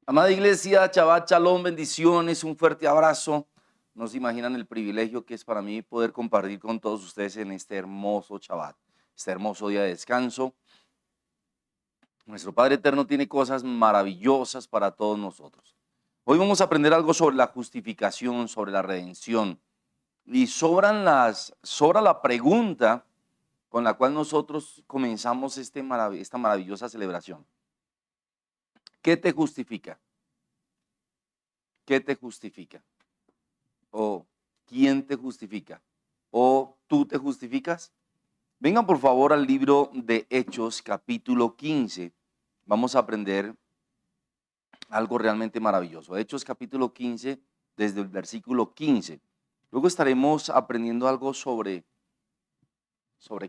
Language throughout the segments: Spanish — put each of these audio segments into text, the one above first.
Amada iglesia, Shabbat Shalom, bendiciones, un fuerte abrazo. No se imaginan el privilegio que es para mí poder compartir con todos ustedes en este hermoso Shabbat, este hermoso día de descanso. Nuestro Padre Eterno tiene cosas maravillosas para todos nosotros. Hoy vamos a aprender algo sobre la justificación, sobre la redención. Y sobra la pregunta con la cual nosotros comenzamos esta maravillosa celebración. ¿Qué te justifica? ¿Qué te justifica? ¿O quién te justifica? ¿O tú te justificas? Vengan por favor al libro de Hechos, capítulo 15. Vamos a aprender algo realmente maravilloso. Hechos, capítulo 15, desde el versículo 15. Luego estaremos aprendiendo algo sobre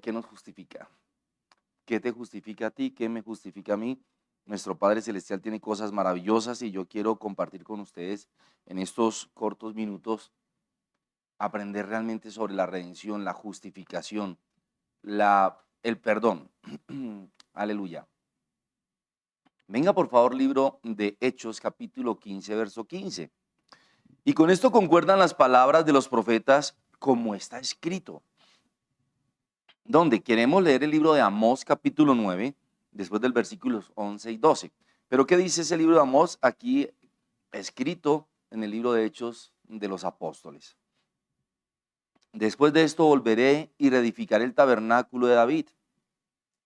qué nos justifica. ¿Qué te justifica a ti? ¿Qué me justifica a mí? Nuestro Padre Celestial tiene cosas maravillosas y yo quiero compartir con ustedes en estos cortos minutos, aprender realmente sobre la redención, la justificación, el perdón. Aleluya. Venga por favor, libro de Hechos, capítulo 15, verso 15. Y con esto concuerdan las palabras de los profetas como está escrito. Donde queremos leer el libro de Amós, capítulo 9, después del versículos 11 y 12. Pero ¿qué dice ese libro de Amós aquí escrito en el libro de Hechos de los Apóstoles? Después de esto volveré y reedificaré el tabernáculo de David,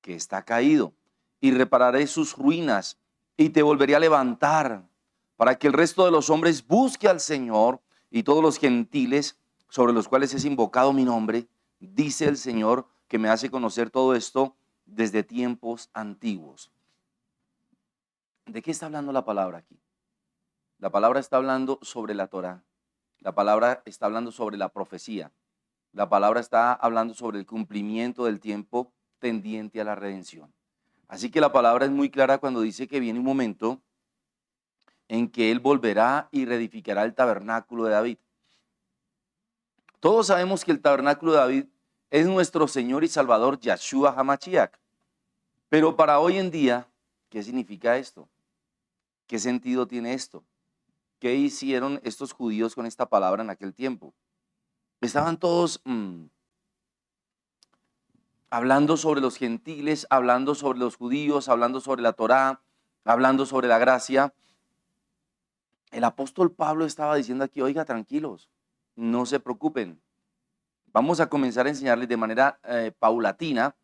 que está caído, y repararé sus ruinas, y te volveré a levantar, para que el resto de los hombres busque al Señor, y todos los gentiles sobre los cuales es invocado mi nombre, dice el Señor, que me hace conocer todo esto desde tiempos antiguos. ¿De qué está hablando la palabra aquí? La palabra está hablando sobre la Torá. La palabra está hablando sobre la profecía. La palabra está hablando sobre el cumplimiento del tiempo tendiente a la redención. Así que la palabra es muy clara cuando dice que viene un momento en que Él volverá y reedificará el tabernáculo de David. Todos sabemos que el tabernáculo de David es nuestro Señor y Salvador Yahshua HaMashiach. Pero para hoy en día, ¿qué significa esto? ¿Qué sentido tiene esto? ¿Qué hicieron estos judíos con esta palabra en aquel tiempo? Estaban todos hablando sobre los gentiles, hablando sobre los judíos, hablando sobre la Torá, hablando sobre la gracia. El apóstol Pablo estaba diciendo aquí, oiga, tranquilos, no se preocupen. Vamos a comenzar a enseñarles de manera paulatina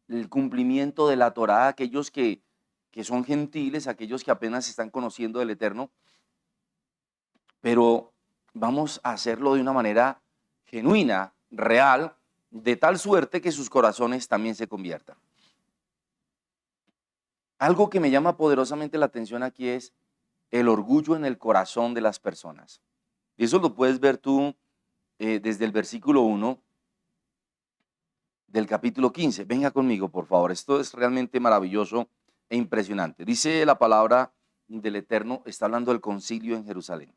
el cumplimiento de la Torá a aquellos que son gentiles, aquellos que apenas están conociendo del Eterno, pero vamos a hacerlo de una manera genuina, real, de tal suerte que sus corazones también se conviertan. Algo que me llama poderosamente la atención aquí es el orgullo en el corazón de las personas. Y eso lo puedes ver tú desde el versículo 1 del capítulo 15. Venga conmigo, por favor. Esto es realmente maravilloso e impresionante. Dice la palabra del Eterno, está hablando del concilio en Jerusalén.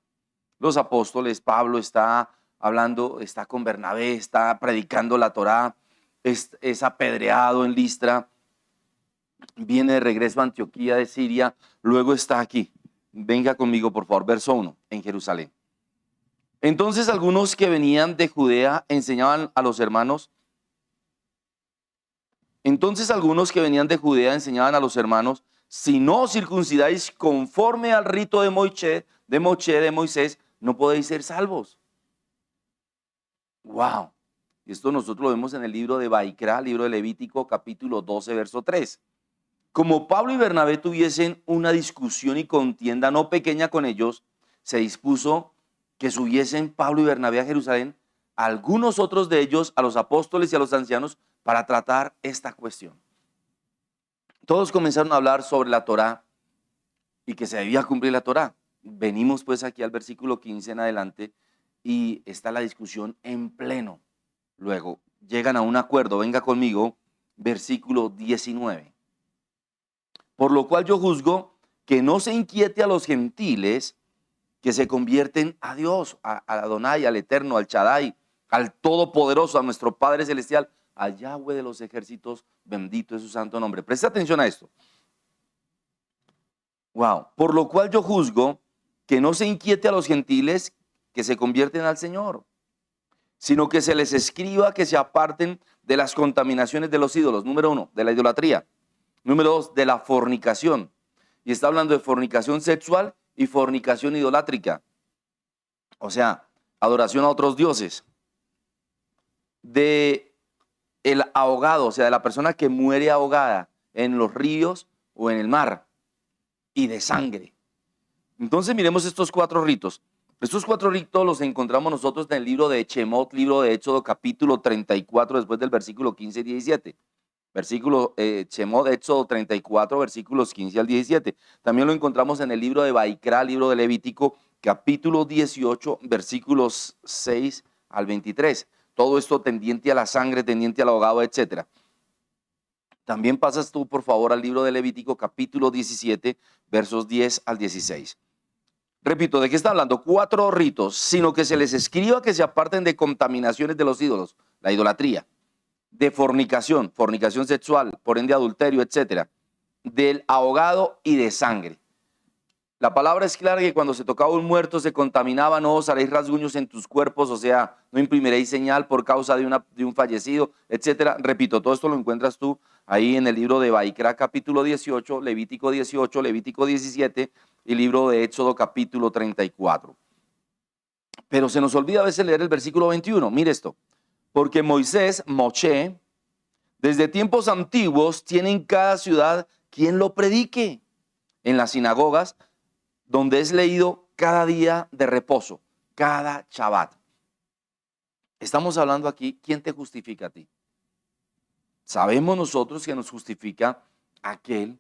Los apóstoles, Pablo está hablando, está con Bernabé, está predicando la Torá, es apedreado en Listra, viene de regreso a Antioquía de Siria, luego está aquí. Venga conmigo, por favor, verso 1, en Jerusalén. Entonces algunos que venían de Judea enseñaban a los hermanos. Si no os circuncidáis conforme al rito de Moisés, no podéis ser salvos. Wow. Esto nosotros lo vemos en el libro de Baikra, libro de Levítico, capítulo 12, verso 3. Como Pablo y Bernabé tuviesen una discusión y contienda no pequeña con ellos, se dispuso que subiesen Pablo y Bernabé a Jerusalén, algunos otros de ellos a los apóstoles y a los ancianos para tratar esta cuestión. Todos comenzaron a hablar sobre la Torá y que se debía cumplir la Torá. Venimos pues aquí al versículo 15 en adelante y está la discusión en pleno. Luego llegan a un acuerdo, venga conmigo, versículo 19. Por lo cual yo juzgo que no se inquiete a los gentiles que se convierten a Dios, a Adonai, al Eterno, al Shaddai, al Todopoderoso, a nuestro Padre Celestial, al Yahweh de los ejércitos, bendito es su santo nombre. Presta atención a esto. Wow. Por lo cual yo juzgo que no se inquiete a los gentiles que se convierten al Señor, sino que se les escriba que se aparten de las contaminaciones de los ídolos. Número uno, de la idolatría. Número dos, de la fornicación. Y está hablando de fornicación sexual y fornicación idolátrica. O sea, adoración a otros dioses. De el ahogado, o sea, de la persona que muere ahogada en los ríos o en el mar. Y de sangre. Entonces miremos estos cuatro ritos. Estos cuatro ritos los encontramos nosotros en el libro de Shemot, libro de Éxodo, capítulo 34, después del versículo 15 y 17. Versículo Shemot, Éxodo 34, versículos 15 al 17. También lo encontramos en el libro de Baikra, libro de Levítico, capítulo 18, versículos 6 al 23. Todo esto tendiente a la sangre, tendiente al ahogado, etc. También pasas tú, por favor, al libro de Levítico, capítulo 17, versos 10 al 16. Repito, ¿de qué está hablando? Cuatro ritos, sino que se les escriba que se aparten de contaminaciones de los ídolos, la idolatría, de fornicación, fornicación sexual, por ende adulterio, etcétera, del ahogado y de sangre. La palabra es clara que cuando se tocaba un muerto se contaminaba, no os haréis rasguños en tus cuerpos, o sea, no imprimiréis señal por causa de un fallecido, etcétera. Repito, todo esto lo encuentras tú ahí en el libro de Baikra, capítulo 18, Levítico 18, Levítico 17 y libro de Éxodo, capítulo 34. Pero se nos olvida a veces leer el versículo 21. Mire esto. Porque Moisés, Moshe, desde tiempos antiguos tiene en cada ciudad quien lo predique. En las sinagogas, donde es leído cada día de reposo, cada Shabbat. Estamos hablando aquí, ¿quién te justifica a ti? Sabemos nosotros que nos justifica aquel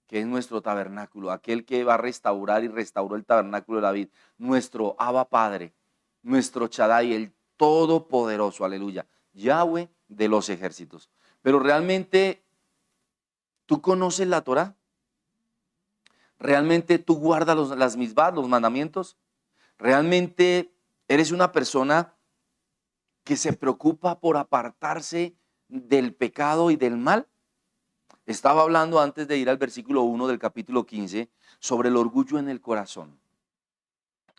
que es nuestro tabernáculo, aquel que va a restaurar y restauró el tabernáculo de David, nuestro Abba Padre, nuestro Shaddai, el Todopoderoso, aleluya, Yahweh de los ejércitos. Pero realmente, ¿tú conoces la Torah? ¿Realmente tú guardas las misbah, los mandamientos? ¿Realmente eres una persona que se preocupa por apartarse del pecado y del mal? Estaba hablando antes de ir al versículo 1 del capítulo 15 sobre el orgullo en el corazón.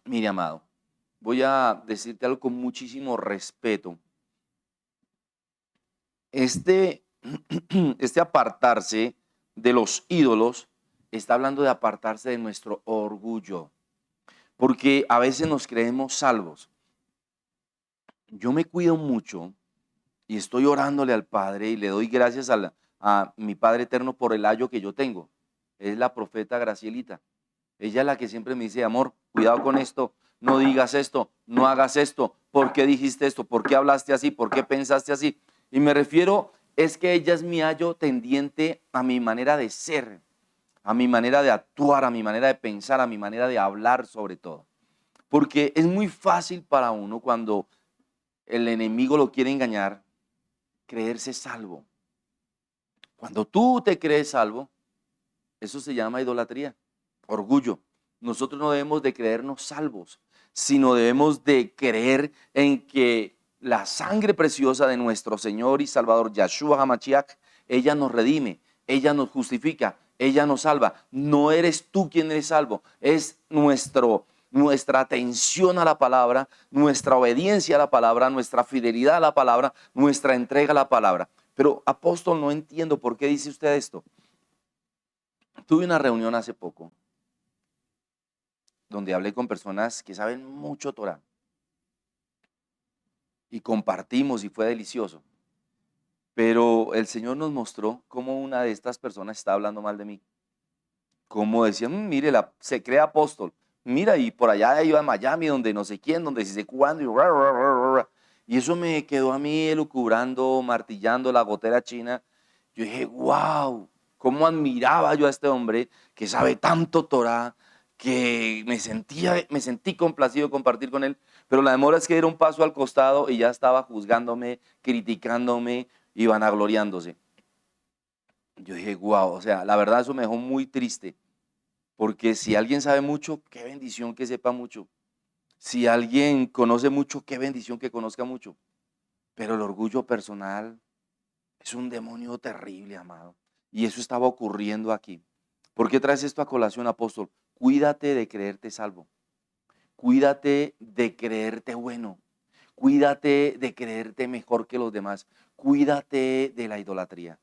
Mire, amado, voy a decirte algo con muchísimo respeto. Este, este apartarse de los ídolos está hablando de apartarse de nuestro orgullo, porque a veces nos creemos salvos. Yo me cuido mucho y estoy orándole al Padre y le doy gracias a mi Padre eterno por el ayo que yo tengo. Es la profeta Gracielita. Ella es la que siempre me dice, amor, cuidado con esto, no digas esto, no hagas esto, ¿por qué dijiste esto? ¿Por qué hablaste así? ¿Por qué pensaste así? Y me refiero, es que ella es mi ayo tendiente a mi manera de ser, a mi manera de actuar, a mi manera de pensar, a mi manera de hablar sobre todo. Porque es muy fácil para uno cuando el enemigo lo quiere engañar, creerse salvo. Cuando tú te crees salvo, eso se llama idolatría, orgullo. Nosotros no debemos de creernos salvos, sino debemos de creer en que la sangre preciosa de nuestro Señor y Salvador Yahshua HaMashiach, ella nos redime, ella nos justifica, ella nos salva. No eres tú quien eres salvo, es nuestra atención a la palabra, nuestra obediencia a la palabra, nuestra fidelidad a la palabra, nuestra entrega a la palabra. Pero apóstol, no entiendo por qué dice usted esto. Tuve una reunión hace poco donde hablé con personas que saben mucho Torah y compartimos y fue delicioso. Pero el Señor nos mostró cómo una de estas personas está hablando mal de mí. Como decían, mire, se cree apóstol. Mira, y por allá iba a Miami, donde no sé quién, donde sí sé cuándo. Y eso me quedó a mí elucubrando, martillando la gotera china. Yo dije, wow, cómo admiraba yo a este hombre que sabe tanto Torah, que me sentí complacido de compartir con él. Pero la demora es que diera un paso al costado y ya estaba juzgándome, criticándome y vanagloriándose. Yo dije, wow, o sea, la verdad eso me dejó muy triste. Porque si alguien sabe mucho, qué bendición que sepa mucho. Si alguien conoce mucho, qué bendición que conozca mucho. Pero el orgullo personal es un demonio terrible, amado. Y eso estaba ocurriendo aquí. ¿Por qué traes esto a colación, apóstol? Cuídate de creerte salvo. Cuídate de creerte bueno. Cuídate de creerte mejor que los demás. Cuídate de la idolatría.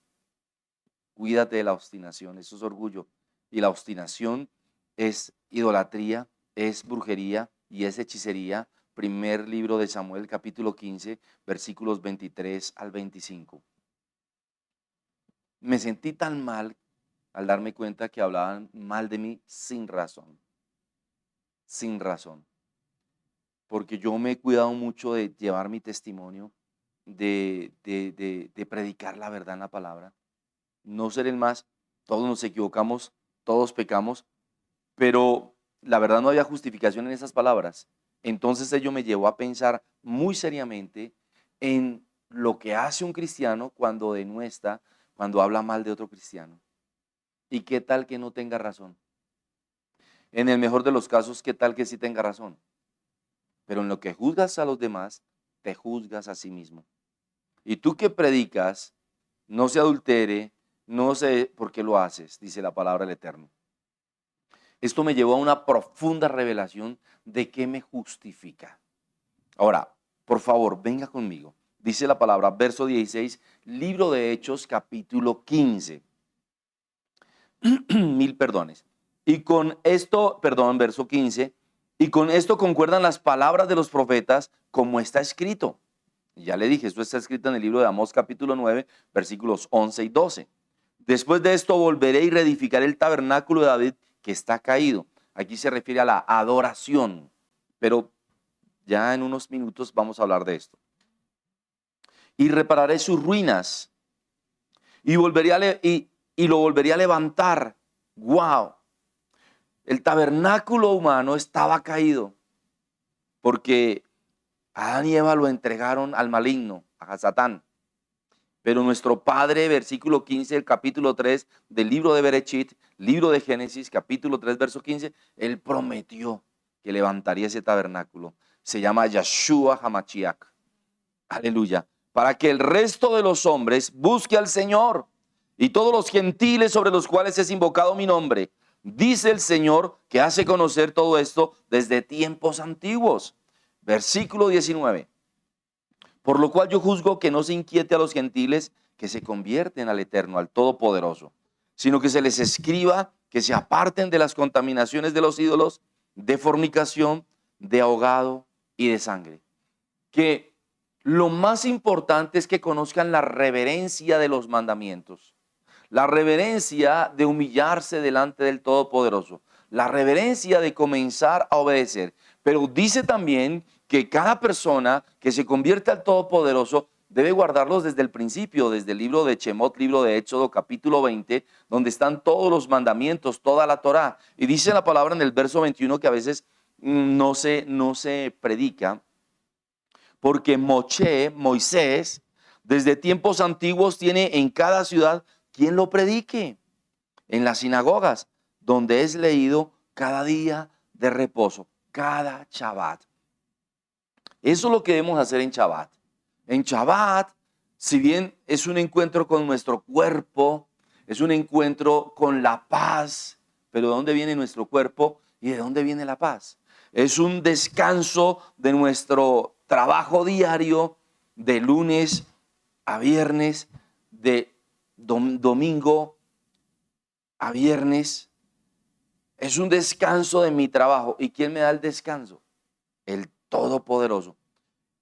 Cuídate de la obstinación. Eso es orgullo. Y la obstinación es idolatría, es brujería y es hechicería. Primer libro de Samuel, capítulo 15, versículos 23 al 25. Me sentí tan mal al darme cuenta que hablaban mal de mí sin razón. Sin razón. Porque yo me he cuidado mucho de llevar mi testimonio, de predicar la verdad en la palabra. No ser el más, todos nos equivocamos, todos pecamos, pero la verdad no había justificación en esas palabras. Entonces ello me llevó a pensar muy seriamente en lo que hace un cristiano cuando denuestra, cuando habla mal de otro cristiano. ¿Y qué tal que no tenga razón? En el mejor de los casos, ¿qué tal que sí tenga razón? Pero en lo que juzgas a los demás, te juzgas a sí mismo. Y tú que predicas, no se adultere, no sé por qué lo haces, dice la palabra del Eterno. Esto me llevó a una profunda revelación de qué me justifica. Ahora, por favor, venga conmigo. Dice la palabra, verso 16, libro de Hechos, capítulo 15. Mil perdones. Y con esto, perdón, verso 15, y con esto concuerdan las palabras de los profetas como está escrito. Ya le dije, esto está escrito en el libro de Amós capítulo 9, versículos 11 y 12. Después de esto volveré y reedificaré el tabernáculo de David que está caído. Aquí se refiere a la adoración, pero ya en unos minutos vamos a hablar de esto. Y repararé sus ruinas y, y lo volvería a levantar. ¡Wow! El tabernáculo humano estaba caído porque Adán y Eva lo entregaron al maligno, a Satán. Pero nuestro Padre, versículo 15 del capítulo 3 del libro de Berechit, libro de Génesis, capítulo 3, verso 15, Él prometió que levantaría ese tabernáculo. Se llama Yahshua Hamashiach. Aleluya. Para que el resto de los hombres busque al Señor y todos los gentiles sobre los cuales es invocado mi nombre. Dice el Señor que hace conocer todo esto desde tiempos antiguos. Versículo 19. Por lo cual yo juzgo que no se inquiete a los gentiles que se convierten al Eterno, al Todopoderoso, sino que se les escriba que se aparten de las contaminaciones de los ídolos, de fornicación, de ahogado y de sangre. Que lo más importante es que conozcan la reverencia de los mandamientos, la reverencia de humillarse delante del Todopoderoso, la reverencia de comenzar a obedecer. Pero dice también que cada persona que se convierte al Todopoderoso debe guardarlos desde el principio, desde el libro de Shemot, libro de Éxodo, capítulo 20, donde están todos los mandamientos, toda la Torá. Y dice la palabra en el verso 21 que a veces no se predica, porque Moisés, desde tiempos antiguos tiene en cada ciudad quien lo predique, en las sinagogas, donde es leído cada día de reposo, cada Shabbat. Eso es lo que debemos hacer en Shabbat. En Shabbat, si bien es un encuentro con nuestro cuerpo, es un encuentro con la paz, pero ¿de dónde viene nuestro cuerpo y de dónde viene la paz? Es un descanso de nuestro trabajo diario de lunes a viernes, de domingo a viernes. Es un descanso de mi trabajo. ¿Y quién me da el descanso? El Todopoderoso.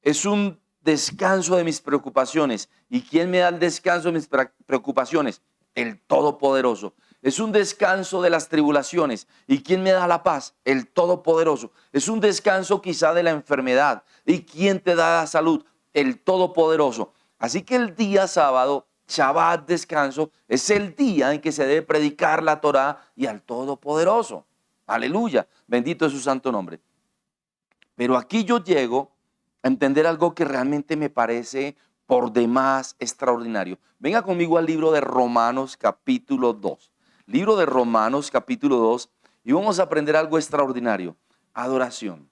Es un descanso de mis preocupaciones. ¿Y quién me da el descanso de mis preocupaciones? El Todopoderoso. Es un descanso de las tribulaciones. ¿Y quién me da la paz? El Todopoderoso. Es un descanso quizá de la enfermedad. ¿Y quién te da la salud? El Todopoderoso. Así que el día sábado, Shabbat, descanso, es el día en que se debe predicar la Torá y al Todopoderoso. Aleluya. Bendito es su santo nombre. Pero aquí yo llego a entender algo que realmente me parece por demás extraordinario. Venga conmigo al libro de Romanos capítulo 2. Libro de Romanos capítulo 2 y vamos a aprender algo extraordinario. Adoración.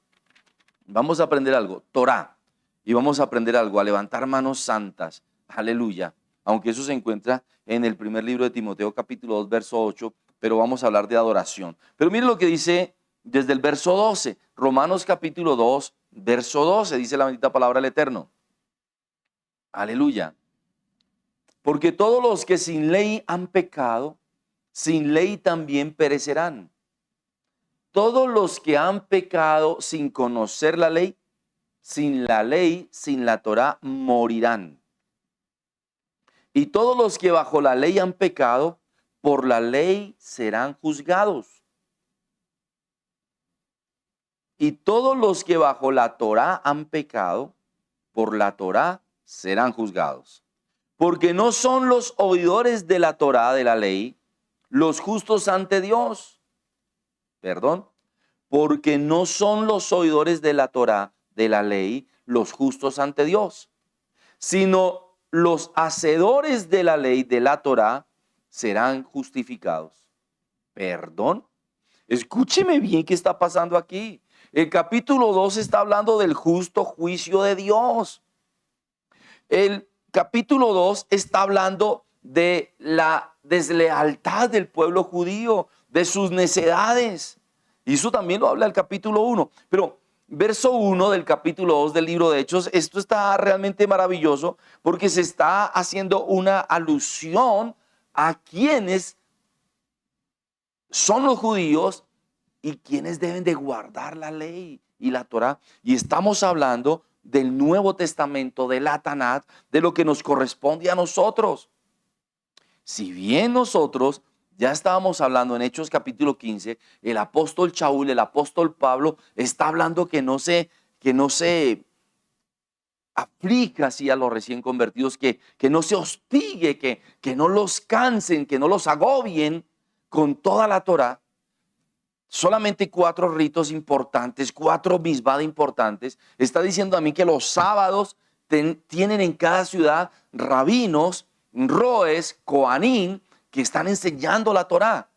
Vamos a aprender algo. Torá. Y vamos a aprender algo. A levantar manos santas. Aleluya. Aunque eso se encuentra en el primer libro de Timoteo capítulo 2 verso 8. pero vamos a hablar de adoración. Pero mire lo que dice desde el verso 12, Romanos capítulo 2, verso 12, dice la bendita palabra del Eterno. Aleluya. Porque todos los que sin ley han pecado, sin ley también perecerán. Todos los que han pecado sin conocer la ley, sin la Torá, morirán. Y todos los que bajo la ley han pecado, por la ley serán juzgados. Y todos los que bajo la Torá han pecado, por la Torá serán juzgados. Porque no son los oidores de la Torá, de la ley, los justos ante Dios. Perdón. Porque no son los oidores de la Torá, de la ley, los justos ante Dios, sino los hacedores de la ley, de la Torá, serán justificados. Perdón. Escúcheme bien qué está pasando aquí. El capítulo 2 está hablando del justo juicio de Dios. El capítulo 2 está hablando de la deslealtad del pueblo judío, de sus necedades. Y eso también lo habla el capítulo 1. Pero verso 1 del capítulo 2 del libro de Hechos, esto está realmente maravilloso porque se está haciendo una alusión a quienes son los judíos y quienes deben de guardar la ley y la Torá. Y estamos hablando del Nuevo Testamento, de la Tanat, de lo que nos corresponde a nosotros. Si bien nosotros ya estábamos hablando en Hechos capítulo 15, el apóstol Shaul, el apóstol Pablo, está hablando que no se aplica así a los recién convertidos, que no se hostigue, que no los cansen, que no los agobien con toda la Torá. Solamente 4 ritos importantes, 4 misbad importantes. Está diciendo a mí que los sábados tienen en cada ciudad rabinos, roes, coanín, que están enseñando la Torá.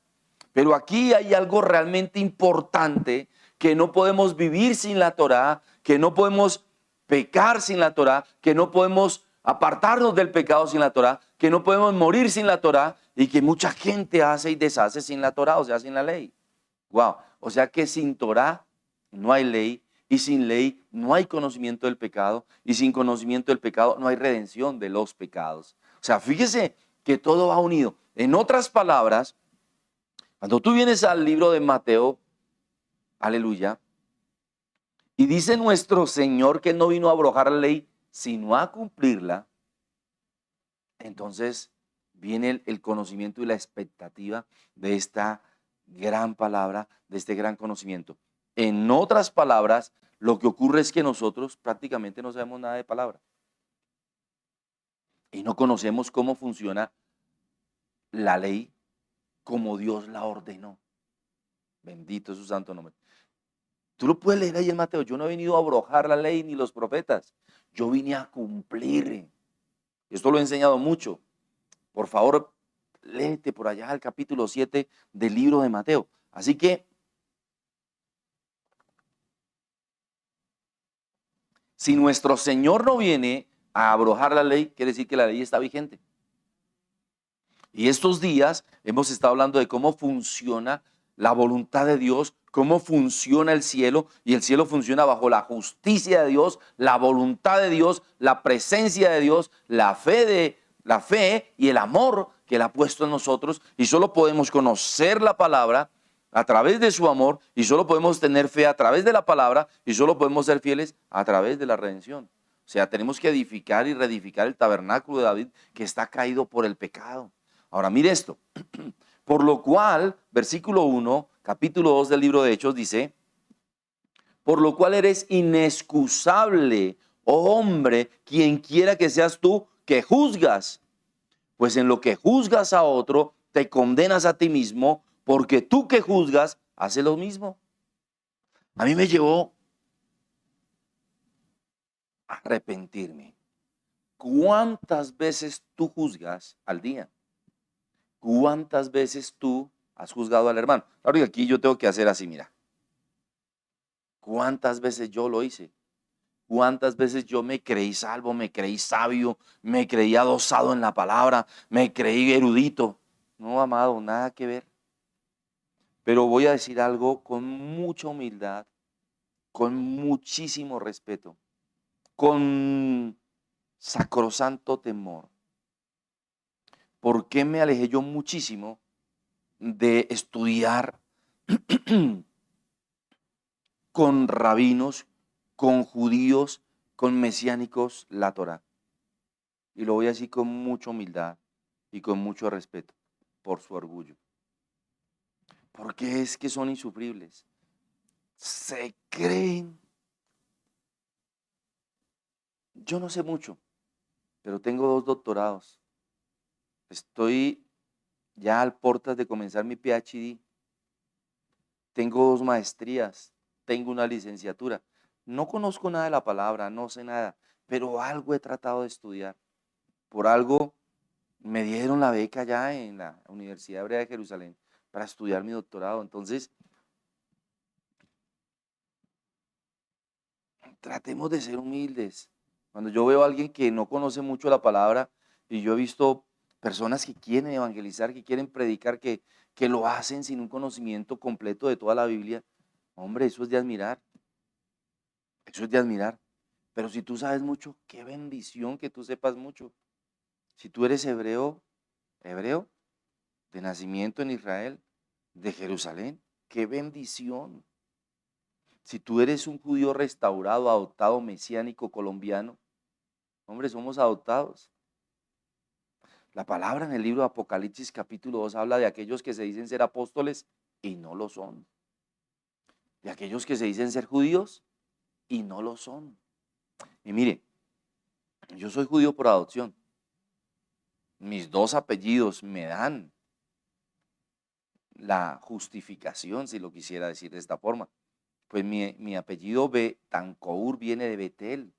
Pero aquí hay algo realmente importante, que no podemos vivir sin la Torá, que no podemos pecar sin la Torá, que no podemos apartarnos del pecado sin la Torá, que no podemos morir sin la Torá, y que mucha gente hace y deshace sin la Torá, o sea, sin la ley. Wow, o sea que sin Torá no hay ley, y sin ley no hay conocimiento del pecado, y sin conocimiento del pecado no hay redención de los pecados. O sea, fíjese que todo va unido. En otras palabras, cuando tú vienes al libro de Mateo, aleluya, y dice nuestro Señor que Él no vino a abrogar la ley, sino a cumplirla, entonces viene el conocimiento y la expectativa de esta gran palabra, de este gran conocimiento. En otras palabras, lo que ocurre es que nosotros prácticamente no sabemos nada de palabra. Y no conocemos cómo funciona la ley como Dios la ordenó. Bendito es su santo nombre. Tú lo puedes leer ahí en Mateo. Yo no he venido a abrogar la ley ni los profetas. Yo vine a cumplir. Esto lo he enseñado mucho. Por favor, léete por allá el capítulo 7 del libro de Mateo. Así que, si nuestro Señor no viene a abrogar la ley, quiere decir que la ley está vigente. Y estos días hemos estado hablando de cómo funciona la voluntad de Dios, cómo funciona el cielo, y el cielo funciona bajo la justicia de Dios, la voluntad de Dios, la presencia de Dios, la fe y el amor que Él ha puesto en nosotros, y solo podemos conocer la palabra a través de su amor, y solo podemos tener fe a través de la palabra, y solo podemos ser fieles a través de la redención. O sea, tenemos que edificar y reedificar el tabernáculo de David que está caído por el pecado. Ahora mire esto, por lo cual, versículo 1, capítulo 2 del libro de Hechos dice, por lo cual eres inexcusable, oh hombre, quien quiera que seas tú, que juzgas, pues en lo que juzgas a otro, te condenas a ti mismo, porque tú que juzgas, haces lo mismo. A mí me llevó a arrepentirme. ¿Cuántas veces tú juzgas al día? ¿Cuántas veces tú has juzgado al hermano? Claro que aquí yo tengo que hacer así, mira. ¿Cuántas veces yo lo hice? ¿Cuántas veces yo me creí salvo, me creí sabio, me creí adosado en la palabra, me creí erudito? No, amado, nada que ver. Pero voy a decir algo con mucha humildad, con muchísimo respeto, con sacrosanto temor. ¿Por qué me alejé yo muchísimo de estudiar con rabinos, con judíos, con mesiánicos la Torá? Y lo voy a decir con mucha humildad y con mucho respeto, por su orgullo. Porque es que son insufribles. Se creen. Yo no sé mucho, pero tengo 2 doctorados. Estoy ya al portas de comenzar mi PhD. Tengo 2 maestrías. Tengo una licenciatura. No conozco nada de la palabra, no sé nada, pero algo he tratado de estudiar. Por algo me dieron la beca ya en la Universidad Hebrea de Jerusalén para estudiar mi doctorado. Entonces, tratemos de ser humildes. Cuando yo veo a alguien que no conoce mucho la palabra, y yo he visto personas que quieren evangelizar, que quieren predicar, que lo hacen sin un conocimiento completo de toda la Biblia, hombre, eso es de admirar. Eso es de admirar. Pero si tú sabes mucho, qué bendición que tú sepas mucho. Si tú eres hebreo, hebreo, de nacimiento en Israel, de Jerusalén, qué bendición. Si tú eres un judío restaurado, adoptado, mesiánico, colombiano, hombre, somos adoptados. La palabra en el libro de Apocalipsis capítulo 2 habla de aquellos que se dicen ser apóstoles y no lo son. De aquellos que se dicen ser judíos y no lo son. Y mire, yo soy judío por adopción. Mis 2 apellidos me dan la justificación, si lo quisiera decir de esta forma. Pues mi apellido Betancourt viene de Betel.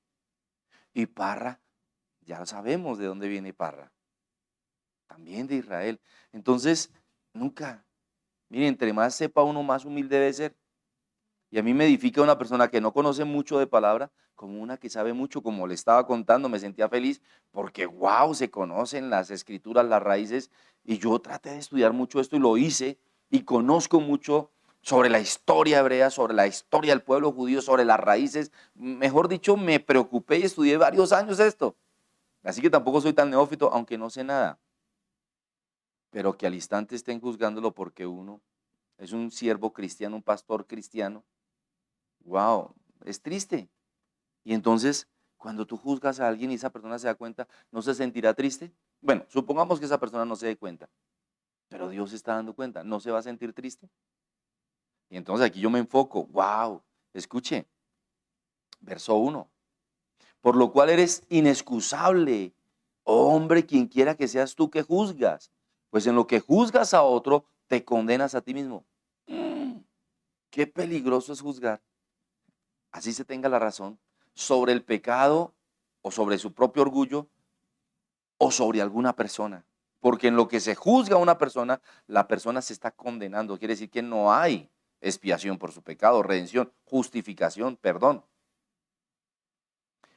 Y Parra, ya lo sabemos de dónde viene Parra. También de Israel. Entonces, nunca, mire, entre más sepa uno, más humilde debe ser. Y a mí me edifica una persona que no conoce mucho de palabra, como una que sabe mucho, como le estaba contando, me sentía feliz, porque wow, se conocen las escrituras, las raíces, y yo traté de estudiar mucho esto y lo hice, y conozco mucho sobre la historia hebrea, sobre la historia del pueblo judío, sobre las raíces. Mejor dicho, me preocupé y estudié varios años esto. Así que tampoco soy tan neófito, aunque no sé nada. Pero que al instante estén juzgándolo porque uno es un siervo cristiano, un pastor cristiano. Wow, es triste. Y entonces, cuando tú juzgas a alguien y esa persona se da cuenta, ¿no se sentirá triste? Bueno, supongamos que esa persona no se dé cuenta, pero Dios se está dando cuenta, ¿no se va a sentir triste? Y entonces aquí yo me enfoco, wow, escuche, verso 1, por lo cual eres inexcusable, oh hombre, quien quiera que seas tú que juzgas, pues en lo que juzgas a otro, te condenas a ti mismo. Qué peligroso es juzgar, así se tenga la razón, sobre el pecado o sobre su propio orgullo o sobre alguna persona. Porque en lo que se juzga a una persona, la persona se está condenando. Quiere decir que no hay expiación por su pecado, redención, justificación, perdón.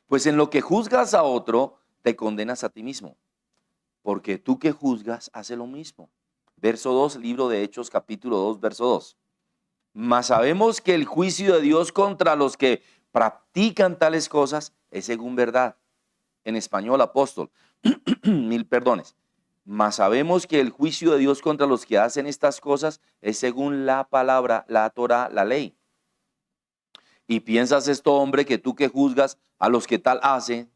Pues en lo que juzgas a otro, te condenas a ti mismo. Porque tú que juzgas, hace lo mismo. Verso 2, libro de Hechos, capítulo 2, verso 2. Mas sabemos que el juicio de Dios contra los que practican tales cosas es según verdad. En español, apóstol, mil perdones. Mas sabemos que el juicio de Dios contra los que hacen estas cosas es según la palabra, la Torah, la ley. Y piensas esto, hombre, que tú que juzgas a los que tal hacen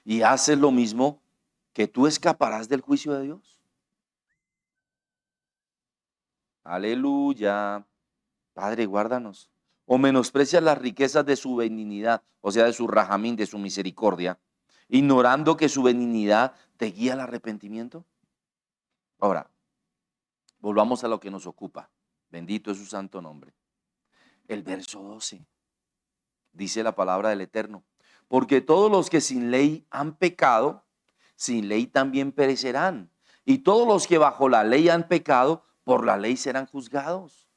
y haces lo mismo, que tú escaparás del juicio de Dios. Aleluya. Padre, guárdanos. O menosprecias las riquezas de su benignidad, o sea, de su rajamín, de su misericordia, ignorando que su benignidad te guía al arrepentimiento. Ahora, volvamos a lo que nos ocupa. Bendito es su santo nombre. El verso 12 dice la palabra del Eterno. Porque todos los que sin ley han pecado, sin ley también perecerán. Y todos los que bajo la ley han pecado, por la ley serán juzgados.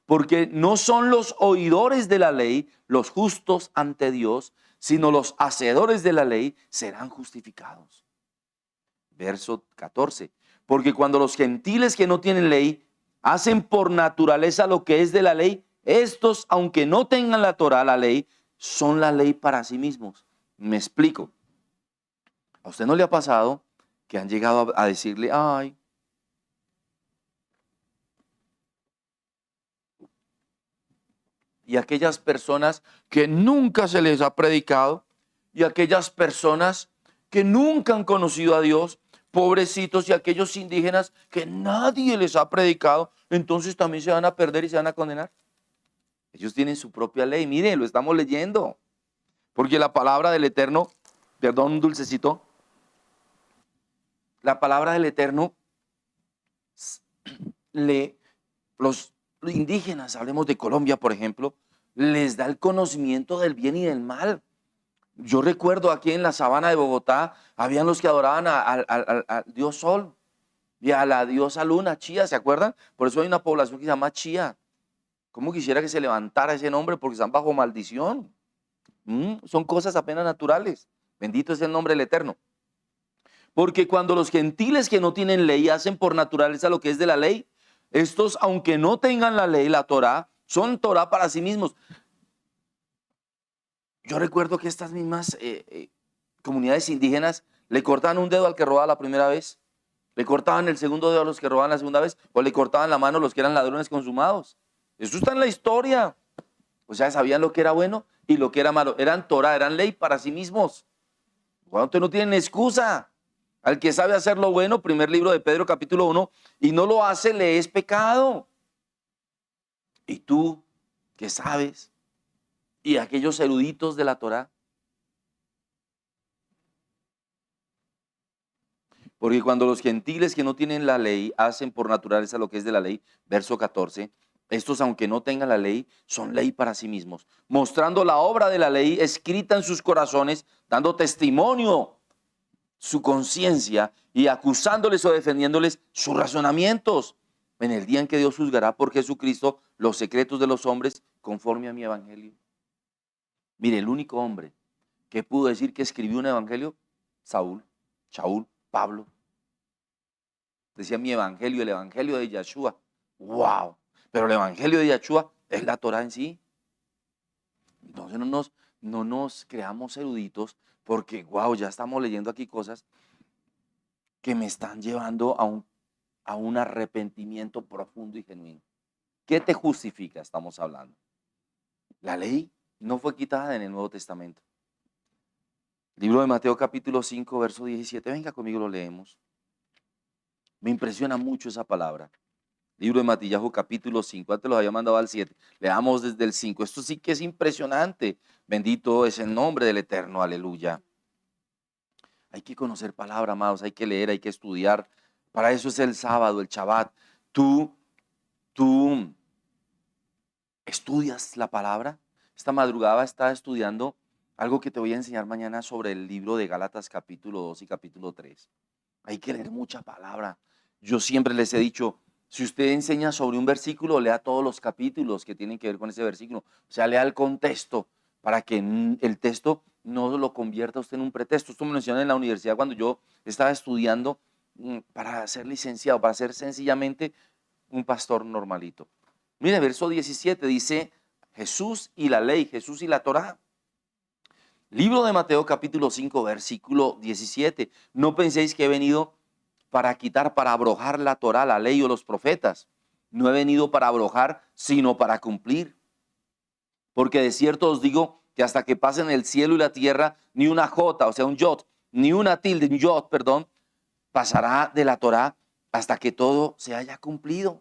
Porque no son los oidores de la ley los justos ante Dios, sino los hacedores de la ley serán justificados. Verso 14. Porque cuando los gentiles que no tienen ley hacen por naturaleza lo que es de la ley, estos, aunque no tengan la Torá, la ley, son la ley para sí mismos. Me explico. ¿A usted no le ha pasado que han llegado a decirle, ay, y aquellas personas que nunca se les ha predicado, y aquellas personas que nunca han conocido a Dios, pobrecitos, y aquellos indígenas que nadie les ha predicado, entonces también se van a perder y se van a condenar? Ellos tienen su propia ley. Mire, lo estamos leyendo. Porque la palabra del Eterno, perdón, un dulcecito, la palabra del Eterno, los indígenas, hablemos de Colombia, por ejemplo, les da el conocimiento del bien y del mal. Yo recuerdo aquí en la sabana de Bogotá, habían los que adoraban al dios Sol y a la diosa Luna, Chía, ¿se acuerdan? Por eso hay una población que se llama Chía. ¿Cómo quisiera que se levantara ese nombre? Porque están bajo maldición. Son cosas apenas naturales. Bendito es el nombre del Eterno. Porque cuando los gentiles que no tienen ley hacen por naturaleza lo que es de la ley, estos, aunque no tengan la ley, la Torá, son Torá para sí mismos. Yo recuerdo que estas mismas comunidades indígenas le cortaban un dedo al que robaba la primera vez, le cortaban el segundo dedo a los que robaban la segunda vez, o le cortaban la mano a los que eran ladrones consumados. Eso está en la historia. O sea, sabían lo que era bueno y lo que era malo. Eran Torá, eran ley para sí mismos. Cuando no tienen excusa. Al que sabe hacer lo bueno, primer libro de Pedro capítulo 1, y no lo hace, le es pecado. Y tú, que sabes, y aquellos eruditos de la Torá. Porque cuando los gentiles que no tienen la ley hacen por naturaleza lo que es de la ley, verso 14, estos, aunque no tengan la ley, son ley para sí mismos, mostrando la obra de la ley escrita en sus corazones, dando testimonio su conciencia y acusándoles o defendiéndoles sus razonamientos en el día en que Dios juzgará por Jesucristo los secretos de los hombres conforme a mi evangelio. Mire, el único hombre que pudo decir que escribió un evangelio, Shaul, Pablo. Decía mi evangelio, el evangelio de Yeshua. ¡Wow! Pero el evangelio de Yeshua es la Torah en sí. Entonces no nos creamos eruditos porque, wow, ya estamos leyendo aquí cosas que me están llevando a un arrepentimiento profundo y genuino. ¿Qué te justifica? Estamos hablando. La ley no fue quitada en el Nuevo Testamento. Libro de Mateo capítulo 5, verso 17. Venga conmigo, lo leemos. Me impresiona mucho esa palabra. Libro de Matillahu capítulo 5. Antes los había mandado al 7. Leamos desde el 5. Esto sí que es impresionante. Bendito es el nombre del Eterno. Aleluya. Hay que conocer palabra, amados. Hay que leer, hay que estudiar. Para eso es el sábado, el Shabbat. Tú estudias la palabra. Esta madrugada estaba estudiando algo que te voy a enseñar mañana sobre el libro de Gálatas capítulo 2 y capítulo 3. Hay que leer mucha palabra. Yo siempre les he dicho, si usted enseña sobre un versículo, lea todos los capítulos que tienen que ver con ese versículo. O sea, lea el contexto para que el texto no lo convierta usted en un pretexto. Esto me lo enseñaron en la universidad cuando yo estaba estudiando para ser licenciado, para ser sencillamente un pastor normalito. Mire, verso 17 dice Jesús y la ley, Jesús y la Torá. Libro de Mateo capítulo 5, versículo 17. No penséis que he venido para quitar, para abrogar la Torá, la ley o los profetas. No he venido para abrogar, sino para cumplir. Porque de cierto os digo que hasta que pasen el cielo y la tierra, ni una jota, o sea, un yot, ni una tilde, un yot, perdón, pasará de la Torá hasta que todo se haya cumplido.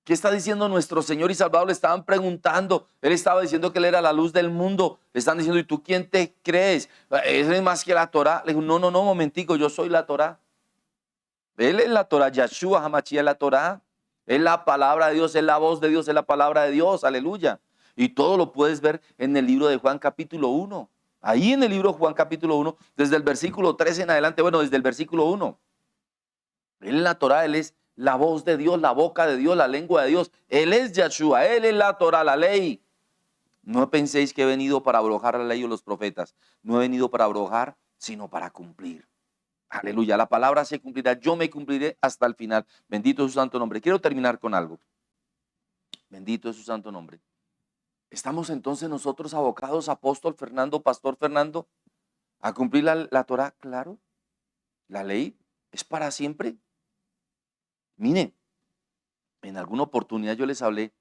¿Qué está diciendo nuestro Señor y Salvador? Le estaban preguntando. Él estaba diciendo que Él era la luz del mundo. Le están diciendo, ¿y tú quién te crees? ¿Él es más que la Torá? Le dijo, no, momentico, yo soy la Torá. Él es la Torá, Yeshua Hamashia es la Torá. Es la palabra de Dios, es la voz de Dios, es la palabra de Dios, aleluya. Y todo lo puedes ver en el libro de Juan capítulo 1. Ahí en el libro de Juan capítulo 1, desde el versículo 13 en adelante, bueno, desde el versículo 1. Él es la Torá, Él es la voz de Dios, la boca de Dios, la lengua de Dios. Él es Yeshua, Él es la Torá, la ley. No penséis que he venido para abrogar la ley o los profetas. No he venido para abrogar, sino para cumplir. Aleluya, la palabra se cumplirá, yo me cumpliré hasta el final. Bendito es su santo nombre. Quiero terminar con algo. Bendito es su santo nombre. ¿Estamos entonces nosotros abocados, apóstol Fernando, pastor Fernando, a cumplir la Torá? Claro, la ley es para siempre. Mire, en alguna oportunidad yo les hablé,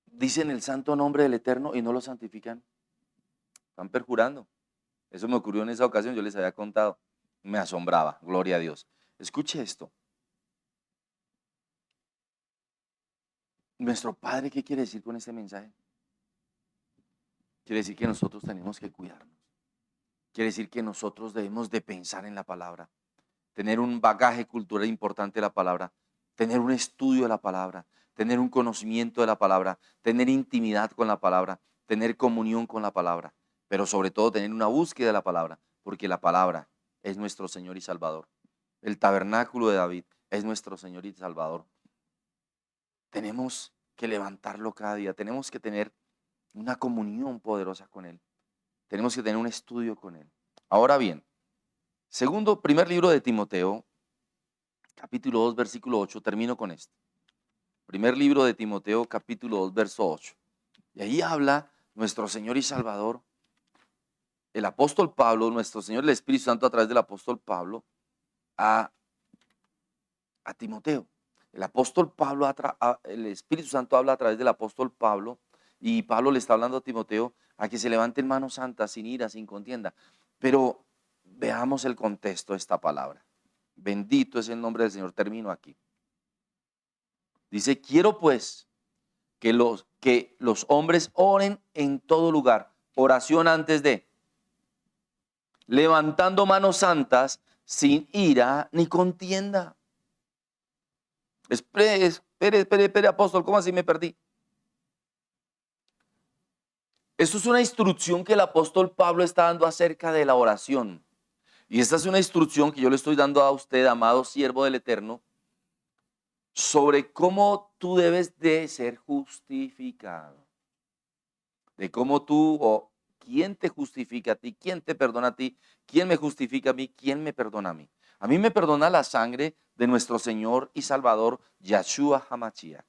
dicen el santo nombre del Eterno y no lo santifican. Están perjurando. Eso me ocurrió en esa ocasión, yo les había contado. Me asombraba, gloria a Dios. Escuche esto. Nuestro Padre, ¿qué quiere decir con este mensaje? Quiere decir que nosotros tenemos que cuidarnos. Quiere decir que nosotros debemos de pensar en la palabra, tener un bagaje cultural importante de la palabra, tener un estudio de la palabra, tener un conocimiento de la palabra, tener intimidad con la palabra, tener comunión con la palabra, pero sobre todo tener una búsqueda de la palabra, porque la palabra es nuestro Señor y Salvador. El tabernáculo de David es nuestro Señor y Salvador. Tenemos que levantarlo cada día, tenemos que tener una comunión poderosa con Él. Tenemos que tener un estudio con Él. Ahora bien, primer libro de Timoteo, capítulo 2, versículo 8, termino con esto. Primer libro de Timoteo, capítulo 2, verso 8. Y ahí habla nuestro Señor y Salvador, el apóstol Pablo, nuestro Señor el Espíritu Santo a través del apóstol Pablo, a Timoteo. El apóstol Pablo, el Espíritu Santo habla a través del apóstol Pablo, y Pablo le está hablando a Timoteo a que se levanten manos santas, sin ira, sin contienda. Pero veamos el contexto de esta palabra. Bendito es el nombre del Señor. Termino aquí. Dice, quiero pues que los hombres oren en todo lugar. Oración antes de, levantando manos santas, sin ira ni contienda. Espere, apóstol, ¿cómo así me perdí? Esto es una instrucción que el apóstol Pablo está dando acerca de la oración. Y esta es una instrucción que yo le estoy dando a usted, amado siervo del Eterno, sobre cómo tú debes de ser justificado. De cómo tú, o quién te justifica a ti, quién te perdona a ti, quién me justifica a mí, quién me perdona a mí. A mí me perdona la sangre de nuestro Señor y Salvador, Yahshua HaMashiach.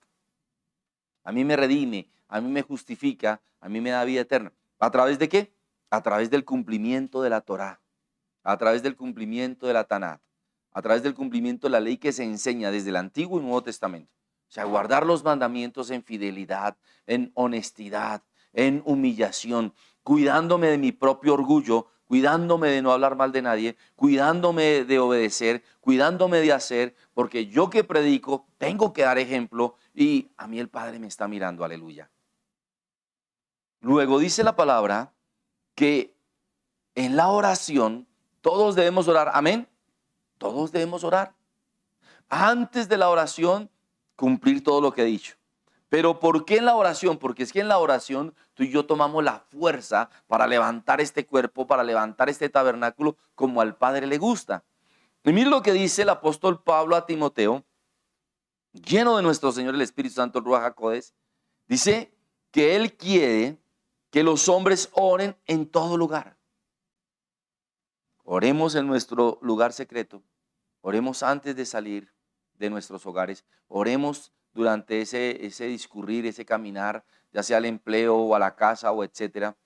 A mí me redime, a mí me justifica, a mí me da vida eterna. ¿A través de qué? A través del cumplimiento de la Torá, a través del cumplimiento de la Tanat, a través del cumplimiento de la ley que se enseña desde el Antiguo y Nuevo Testamento. O sea, guardar los mandamientos en fidelidad, en honestidad, en humillación, cuidándome de mi propio orgullo, cuidándome de no hablar mal de nadie, cuidándome de obedecer, cuidándome de hacer, porque yo que predico tengo que dar ejemplo y a mí el Padre me está mirando, aleluya. Luego dice la palabra que en la oración todos debemos orar, amén. Todos debemos orar. Antes de la oración, cumplir todo lo que he dicho. Pero ¿por qué en la oración? Porque es que en la oración tú y yo tomamos la fuerza para levantar este cuerpo, para levantar este tabernáculo como al Padre le gusta. Y mire lo que dice el apóstol Pablo a Timoteo, lleno de nuestro Señor el Espíritu Santo, el Ruach HaKodesh. Dice que Él quiere que los hombres oren en todo lugar. Oremos en nuestro lugar secreto. Oremos antes de salir de nuestros hogares. Oremos durante ese discurrir, ese caminar, ya sea al empleo o a la casa o etcétera.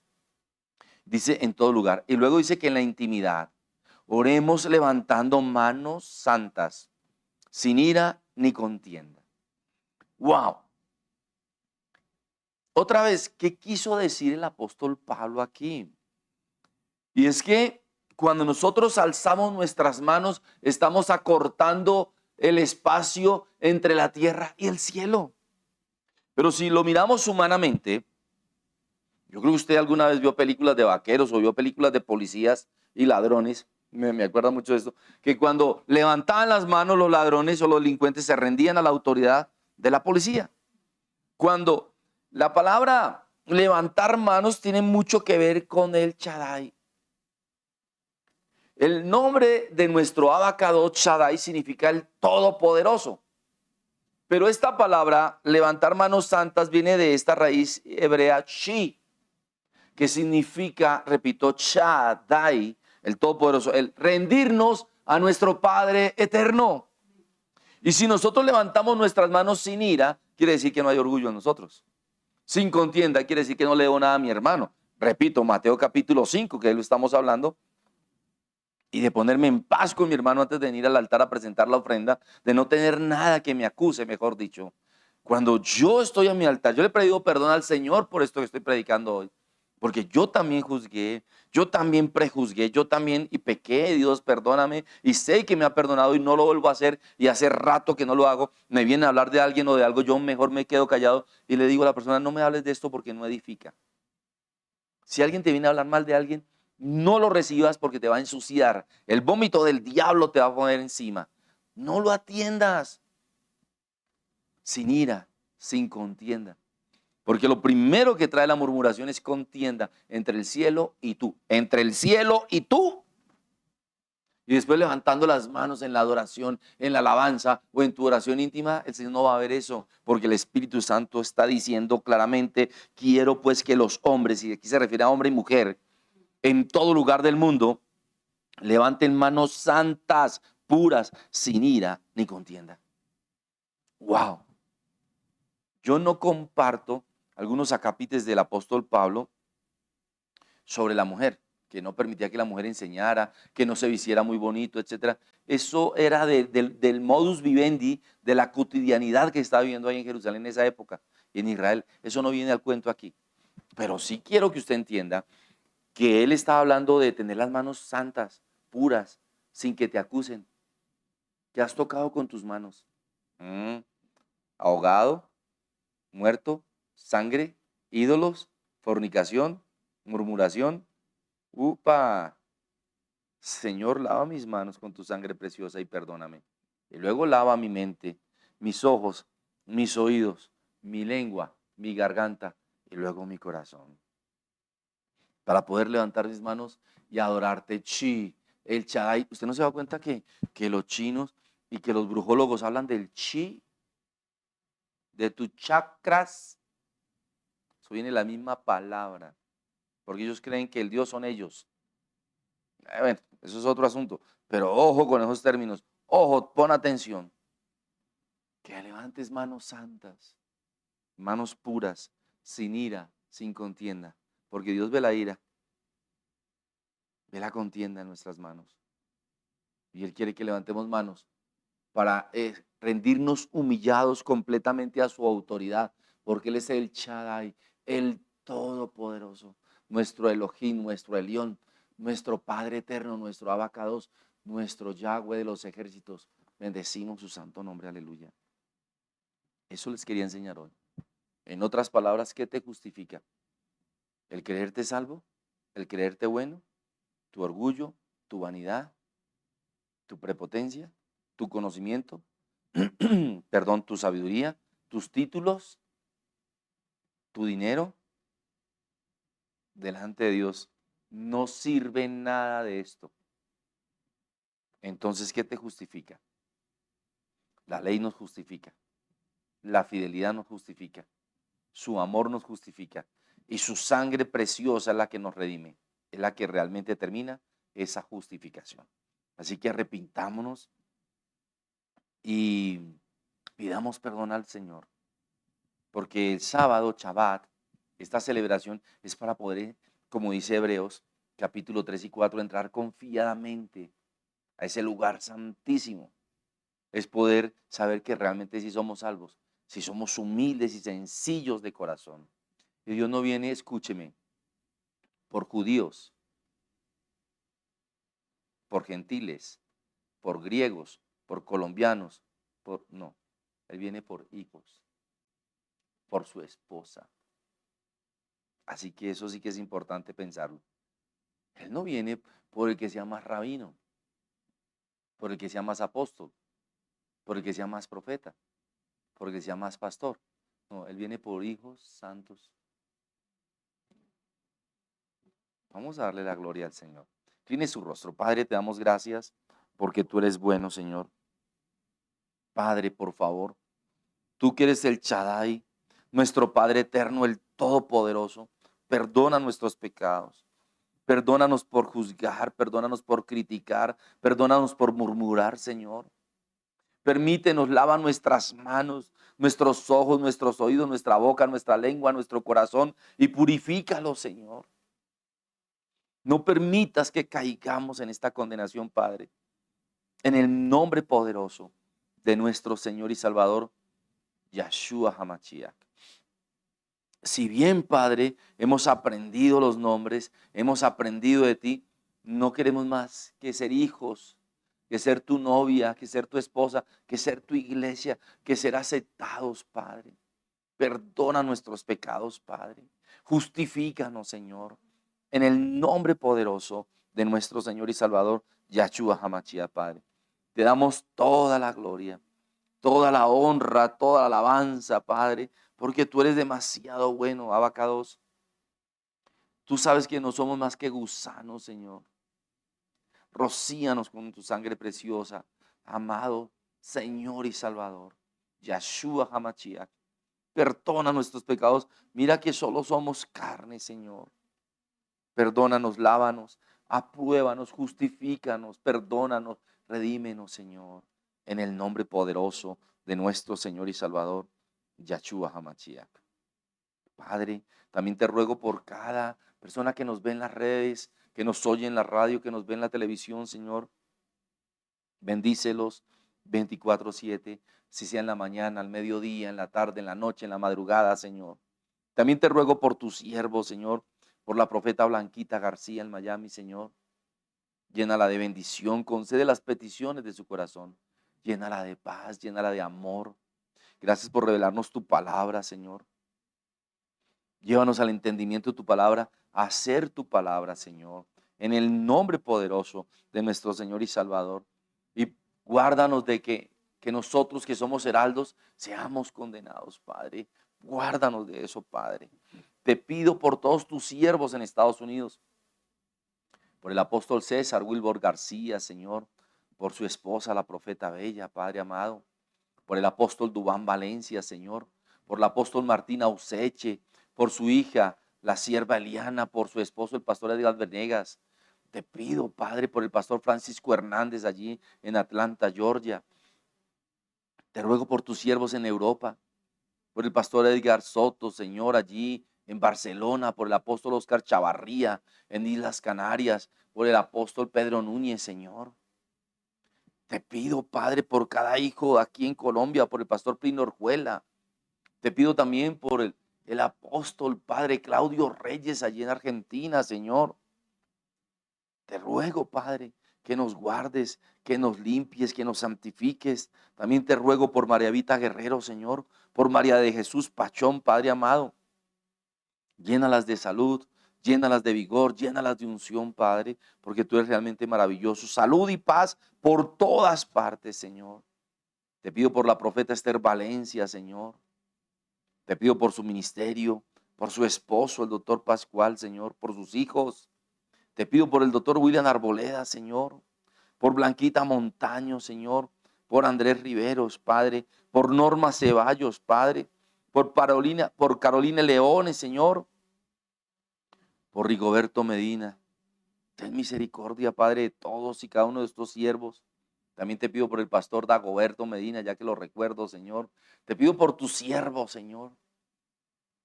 Dice en todo lugar. Y luego dice que en la intimidad oremos levantando manos santas, sin ira ni contienda. ¡Wow! Otra vez, ¿qué quiso decir el apóstol Pablo aquí? Y es que cuando nosotros alzamos nuestras manos, estamos acortando el espacio entre la tierra y el cielo. Pero si lo miramos humanamente, yo creo que usted alguna vez vio películas de vaqueros o vio películas de policías y ladrones, me acuerdo mucho de esto, que cuando levantaban las manos los ladrones o los delincuentes se rendían a la autoridad de la policía. Cuando la palabra levantar manos tiene mucho que ver con el Shaddai. El nombre de nuestro Abacadot Shaddai significa el Todopoderoso. Pero esta palabra, levantar manos santas, viene de esta raíz hebrea Shi, que significa, repito, Shaddai, el Todopoderoso, el rendirnos a nuestro Padre eterno. Y si nosotros levantamos nuestras manos sin ira, quiere decir que no hay orgullo en nosotros. Sin contienda, quiere decir que no le debo nada a mi hermano. Repito, Mateo capítulo 5, que ahí lo estamos hablando, y de ponerme en paz con mi hermano antes de venir al altar a presentar la ofrenda, de no tener nada que me acuse, mejor dicho. Cuando yo estoy a mi altar, yo le pido perdón al Señor por esto que estoy predicando hoy, porque yo también juzgué, yo también prejuzgué, yo también y pequé, Dios perdóname, y sé que me ha perdonado y no lo vuelvo a hacer, y hace rato que no lo hago, me viene a hablar de alguien o de algo, yo mejor me quedo callado y le digo a la persona, no me hables de esto porque no edifica. Si alguien te viene a hablar mal de alguien, no lo recibas porque te va a ensuciar. El vómito del diablo te va a poner encima. No lo atiendas. Sin ira, sin contienda. Porque lo primero que trae la murmuración es contienda entre el cielo y tú. Entre el cielo y tú. Y después levantando las manos en la adoración, en la alabanza o en tu oración íntima, el Señor no va a ver eso, porque el Espíritu Santo está diciendo claramente, quiero pues que los hombres, y aquí se refiere a hombre y mujer, en todo lugar del mundo, levanten manos santas, puras, sin ira ni contienda. ¡Wow! Yo no comparto algunos acápites del apóstol Pablo sobre la mujer, que no permitía que la mujer enseñara, que no se vistiera muy bonito, etc. Eso era del modus vivendi, de la cotidianidad que estaba viviendo ahí en Jerusalén en esa época, y en Israel. Eso no viene al cuento aquí. Pero sí quiero que usted entienda que él estaba hablando de tener las manos santas, puras, sin que te acusen. ¿Qué has tocado con tus manos? Ahogado, muerto, sangre, ídolos, fornicación, murmuración. ¡Upa! Señor, lava mis manos con tu sangre preciosa y perdóname. Y luego lava mi mente, mis ojos, mis oídos, mi lengua, mi garganta y luego mi corazón. Para poder levantar mis manos y adorarte, chi, el chai. ¿Usted no se da cuenta que los chinos y que los brujólogos hablan del chi, de tus chakras? Eso viene la misma palabra, porque ellos creen que el Dios son ellos. Bueno, eso es otro asunto, pero ojo con esos términos, ojo, pon atención. Que levantes manos santas, manos puras, sin ira, sin contienda, porque Dios ve la ira, ve la contienda en nuestras manos. Y Él quiere que levantemos manos para rendirnos humillados completamente a su autoridad, porque Él es el Shaddai, el Todopoderoso, nuestro Elohim, nuestro Elión, nuestro Padre Eterno, nuestro Abacados, nuestro Yahweh de los ejércitos. Bendecimos su santo nombre, aleluya. Eso les quería enseñar hoy. En otras palabras, ¿qué te justifica? ¿El creerte salvo? ¿El creerte bueno? ¿Tu orgullo? ¿Tu vanidad? ¿Tu prepotencia? ¿Tu conocimiento? Perdón, tu sabiduría, tus títulos, tu dinero, delante de Dios, no sirve nada de esto. Entonces, ¿qué te justifica? La ley nos justifica, la fidelidad nos justifica, su amor nos justifica y su sangre preciosa es la que nos redime, es la que realmente termina esa justificación. Así que arrepintámonos y pidamos perdón al Señor. Porque el sábado, Shabbat, esta celebración es para poder, como dice Hebreos, capítulo 3 y 4, entrar confiadamente a ese lugar santísimo. Es poder saber que realmente sí somos salvos, si somos humildes y sencillos de corazón. Y Dios no viene, escúcheme, por judíos, por gentiles, por griegos, por colombianos, no. Él viene por hijos, por su esposa. Así que eso sí que es importante pensarlo. Él no viene por el que sea más rabino, por el que sea más apóstol, por el que sea más profeta, por el que sea más pastor. No, Él viene por hijos santos. Vamos a darle la gloria al Señor. Incline su rostro. Padre, te damos gracias porque tú eres bueno, Señor. Padre, por favor, tú que eres el Shaddai, nuestro Padre eterno, el Todopoderoso, perdona nuestros pecados. Perdónanos por juzgar, perdónanos por criticar, perdónanos por murmurar, Señor. Permítenos, lava nuestras manos, nuestros ojos, nuestros oídos, nuestra boca, nuestra lengua, nuestro corazón y purifícalo, Señor. No permitas que caigamos en esta condenación, Padre. En el nombre poderoso de nuestro Señor y Salvador, Yahshua HaMashiach. Si bien, Padre, hemos aprendido los nombres, hemos aprendido de ti, no queremos más que ser hijos, que ser tu novia, que ser tu esposa, que ser tu iglesia, que ser aceptados, Padre. Perdona nuestros pecados, Padre. Justifícanos, Señor, en el nombre poderoso de nuestro Señor y Salvador, Yahshua HaMashiach, Padre. Te damos toda la gloria, toda la honra, toda la alabanza, Padre, porque tú eres demasiado bueno, Abacados. Tú sabes que no somos más que gusanos, Señor. Rocíanos con tu sangre preciosa, amado Señor y Salvador, Yahshua HaMashiach. Perdona nuestros pecados. Mira que solo somos carne, Señor. Perdónanos, lávanos, apruébanos, justifícanos, perdónanos, redímenos, Señor. En el nombre poderoso de nuestro Señor y Salvador, Yahshua HaMashiach. Padre, también te ruego por cada persona que nos ve en las redes, que nos oye en la radio, que nos ve en la televisión, Señor. Bendícelos 24/7, si sea en la mañana, al mediodía, en la tarde, en la noche, en la madrugada, Señor. También te ruego por tu siervo, Señor, por la profeta Blanquita García en Miami, Señor. Llénala de bendición, concede las peticiones de su corazón. Llénala de paz, llénala de amor. Gracias por revelarnos tu palabra, Señor. Llévanos al entendimiento de tu palabra, a hacer tu palabra, Señor, en el nombre poderoso de nuestro Señor y Salvador. Y guárdanos de que nosotros que somos heraldos seamos condenados, Padre. Guárdanos de eso, Padre. Te pido por todos tus siervos en Estados Unidos, por el apóstol César Wilbur García, Señor, por su esposa, la profeta Bella, Padre amado, por el apóstol Dubán Valencia, Señor, por el apóstol Martín Auseche, por su hija, la sierva Eliana, por su esposo, el pastor Edgar Venegas. Te pido, Padre, por el pastor Francisco Hernández allí en Atlanta, Georgia. Te ruego por tus siervos en Europa, por el pastor Edgar Soto, Señor, allí en Barcelona, por el apóstol Oscar Chavarría en Islas Canarias, por el apóstol Pedro Núñez, Señor. Te pido, Padre, por cada hijo aquí en Colombia, por el pastor Plino Orjuela. Te pido también por el apóstol Padre Claudio Reyes allí en Argentina, Señor. Te ruego, Padre, que nos guardes, que nos limpies, que nos santifiques. También te ruego por María Vita Guerrero, Señor, por María de Jesús Pachón, Padre amado. Llénalas de salud, llénalas de vigor, llénalas de unción, Padre, porque tú eres realmente maravilloso. Salud y paz por todas partes, Señor. Te pido por la profeta Esther Valencia, Señor. Te pido por su ministerio, por su esposo, el doctor Pascual, Señor, por sus hijos. Te pido por el doctor William Arboleda, Señor, por Blanquita Montaño, Señor, por Andrés Riveros, Padre, por Norma Ceballos, Padre, por Carolina Leones, Señor, por Rigoberto Medina. Ten misericordia, Padre, de todos y cada uno de estos siervos. También te pido por el pastor Dagoberto Medina, ya que lo recuerdo, Señor. Te pido por tu siervo, Señor.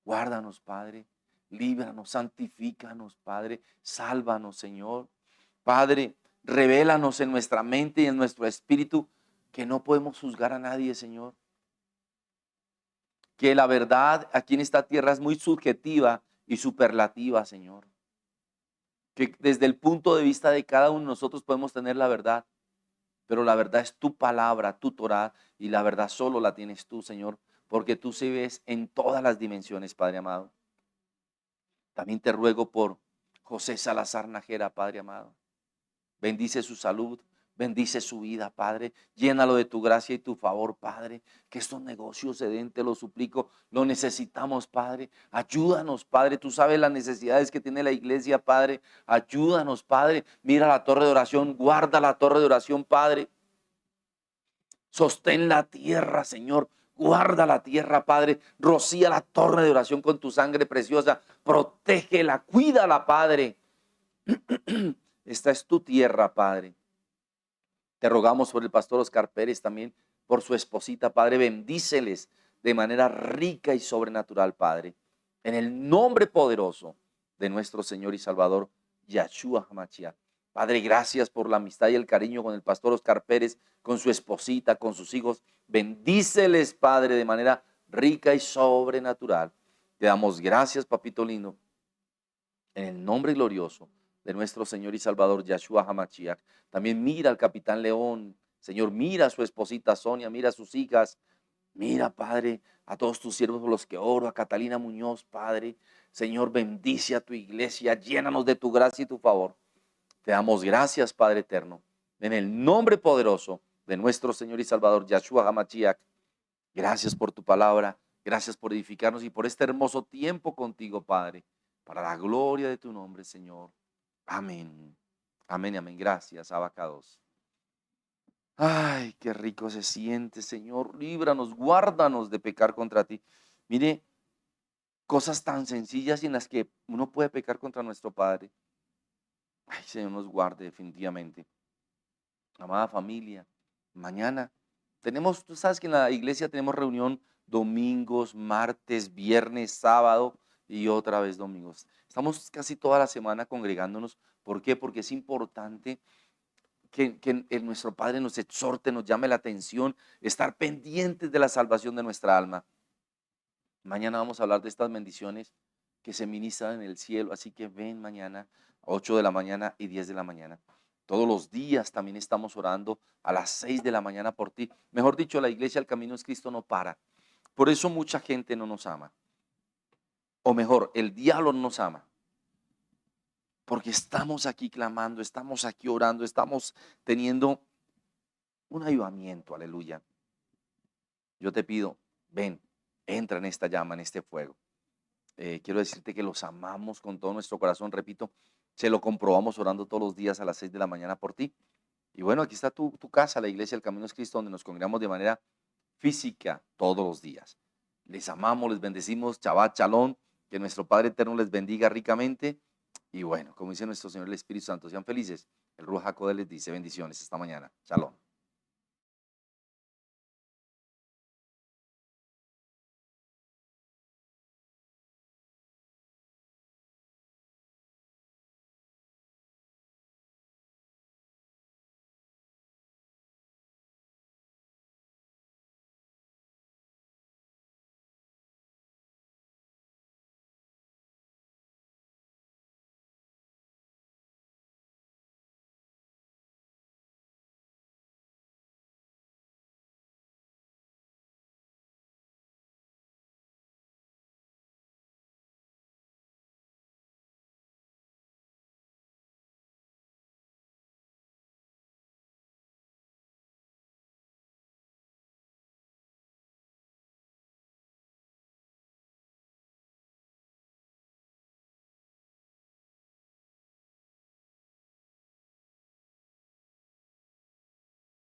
Guárdanos, Padre. Líbranos, santifícanos, Padre. Sálvanos, Señor. Padre, revélanos en nuestra mente y en nuestro espíritu que no podemos juzgar a nadie, Señor. Que la verdad aquí en esta tierra es muy subjetiva y superlativa, Señor. Que desde el punto de vista de cada uno de nosotros podemos tener la verdad, pero la verdad es tu palabra, tu Torah, y la verdad solo la tienes tú, Señor, porque tú se ves en todas las dimensiones, Padre amado. También te ruego por José Salazar Nájera, Padre amado. Bendice su salud, bendice su vida, Padre. Llénalo de tu gracia y tu favor, Padre. Que estos negocios se den, te lo suplico. Lo necesitamos, Padre. Ayúdanos, Padre. Tú sabes las necesidades que tiene la iglesia, Padre. Ayúdanos, Padre. Mira la torre de oración, guarda la torre de oración, Padre. Sostén la tierra, Señor. Guarda la tierra, Padre. Rocía la torre de oración con tu sangre preciosa. Protégela, cuídala, Padre. Esta es tu tierra, Padre. Te rogamos por el pastor Oscar Pérez también, por su esposita, Padre, bendíceles de manera rica y sobrenatural, Padre. En el nombre poderoso de nuestro Señor y Salvador, Yahshua HaMashiach. Padre, gracias por la amistad y el cariño con el pastor Oscar Pérez, con su esposita, con sus hijos. Bendíceles, Padre, de manera rica y sobrenatural. Te damos gracias, papito lindo, en el nombre glorioso de nuestro Señor y Salvador, Yahshua HaMashiach. También mira al capitán León, Señor, mira a su esposita Sonia, mira a sus hijas, mira, Padre, a todos tus siervos por los que oro, a Catalina Muñoz, Padre. Señor, bendice a tu iglesia, llénanos de tu gracia y tu favor. Te damos gracias, Padre eterno, en el nombre poderoso de nuestro Señor y Salvador, Yahshua HaMashiach. Gracias por tu palabra, gracias por edificarnos y por este hermoso tiempo contigo, Padre, para la gloria de tu nombre, Señor. Amén. Amén y amén. Gracias, Abacados. Ay, qué rico se siente, Señor. Líbranos, guárdanos de pecar contra ti. Mire, cosas tan sencillas en las que uno puede pecar contra nuestro Padre. Ay, Señor, nos guarde definitivamente. Amada familia, mañana tenemos, tú sabes que en la iglesia tenemos reunión domingos, martes, viernes, sábado y otra vez domingos. Estamos casi toda la semana congregándonos. ¿Por qué? Porque es importante que nuestro Padre nos exhorte, nos llame la atención, estar pendientes de la salvación de nuestra alma. Mañana vamos a hablar de estas bendiciones que se ministran en el cielo, así que ven mañana a 8 de la mañana y 10 de la mañana. Todos los días también estamos orando a las 6 de la mañana por ti. Mejor dicho, la iglesia El Camino es Cristo no para. Por eso mucha gente no nos ama. O mejor, el diablo no nos ama. Porque estamos aquí clamando, estamos aquí orando, estamos teniendo un avivamiento, aleluya. Yo te pido, ven, entra en esta llama, en este fuego. Quiero decirte que los amamos con todo nuestro corazón, repito, se lo comprobamos orando todos los días a las 6 de la mañana por ti. Y bueno, aquí está tu casa, la iglesia del Camino es Cristo, donde nos congregamos de manera física todos los días. Les amamos, les bendecimos, Shabbat Shalom, que nuestro Padre Eterno les bendiga ricamente. Y bueno, como dice nuestro Señor el Espíritu Santo, sean felices. El Ruach HaKodesh les dice bendiciones esta mañana. Shalom.